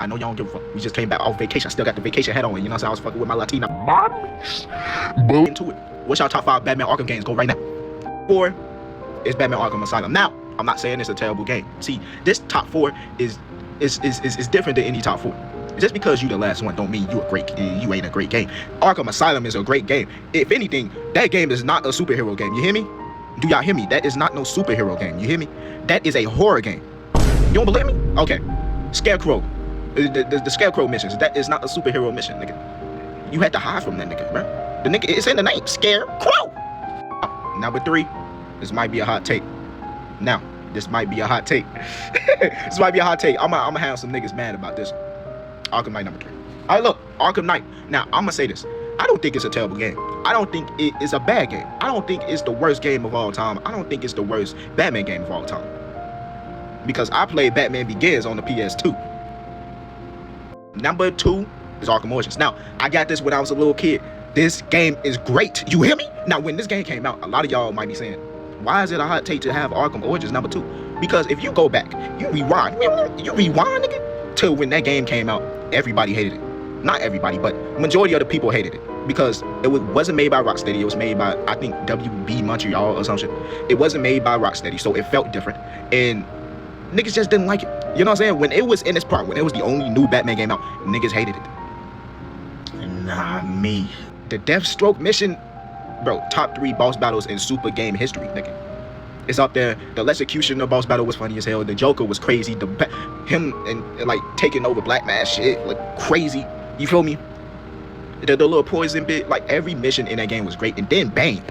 I know y'all don't give a fuck. We just came back off vacation. I still got the vacation hat on. You know what I'm saying? I was fucking with my Latina mommies. Into it. What's y'all top 5 Batman Arkham games? Go right now. 4 is Batman Arkham Asylum. Now, I'm not saying it's a terrible game. See, this top 4 is different than any top 4. Just because you the last one don't mean you ain't a great game. Arkham Asylum is a great game. If anything, that game is not a superhero game. You hear me? Do y'all hear me? That is not no superhero game. You hear me? That is a horror game. You don't believe me? Okay. Scarecrow. The Scarecrow missions. That is not a superhero mission, nigga. You had to hide from that nigga, bro. The nigga, it's in the name. Scarecrow. Number 3. This might be a hot take. Now, this might be a hot take. This might be a hot take. I'm gonna have some niggas mad about this. Arkham Knight number 3. All right, look, Arkham Knight. Now, I'm gonna say this. I don't think it's a terrible game. I don't think it is a bad game. I don't think it's the worst game of all time. I don't think it's the worst Batman game of all time. Because I played Batman Begins on the PS2. Number 2 is Arkham Origins. Now, I got this when I was a little kid. This game is great. You hear me? Now, when this game came out, a lot of y'all might be saying, why is it a hot take to have Arkham Origins number 2? Because if you go back, you rewind, nigga, till when that game came out, everybody hated it. Not everybody, but majority of the people hated it. Because it wasn't made by Rocksteady. It was made by, I think, WB Montreal or some shit. It wasn't made by Rocksteady, so it felt different. And niggas just didn't like it. You know what I'm saying? When it was in its prime, when it was the only new Batman game out, niggas hated it. Not me. The Deathstroke mission, bro, top 3 boss battles in super game history, nigga. It's up there. The Executioner boss battle was funny as hell. The Joker was crazy. Him and like taking over Black Mass shit, like crazy. You feel me? The little poison bit, like every mission in that game was great. And then Bane.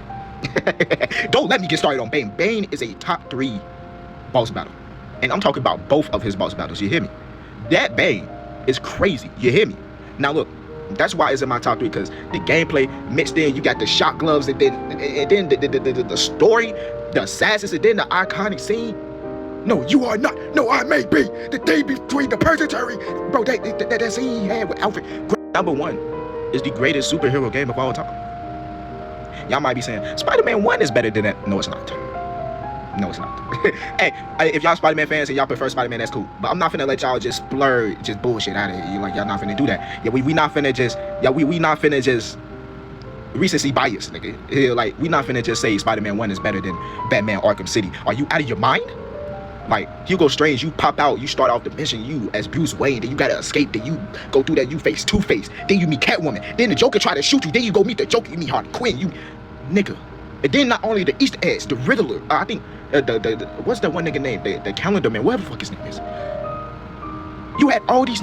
Don't let me get started on Bane. Bane is a top 3 boss battle. And I'm talking about both of his boss battles. You hear me? That Bane is crazy. You hear me? Now look, that's why it's in my top 3, because the gameplay mixed in, you got the shot gloves, and then the story, the assassins, and then the iconic scene. No, you are not. No, I may be. The day between the purgatory. Bro, that scene he had with Alfred. Number 1 is the greatest superhero game of all time. Y'all might be saying, Spider-Man 1 is better than that. No, it's not. No, it's not. Hey, if y'all Spider-Man fans and y'all prefer Spider-Man, that's cool. But I'm not finna let y'all just splurge, just bullshit out of it. Like, y'all not finna do that. Yeah, we not finna just, we not finna just recency bias, nigga. Yeah, like, we not finna just say Spider-Man 1 is better than Batman Arkham City. Are you out of your mind? Like, Hugo Strange, you pop out, you start off the mission, you as Bruce Wayne, then you gotta escape, then you go through that, you face Two-Face, then you meet Catwoman, then the Joker try to shoot you, then you go meet the Joker, you meet Harley Quinn, you, nigga. And then not only the Easter eggs, the Riddler, I think, what's that one nigga name, the Calendar Man, whatever the fuck his name is. You had all these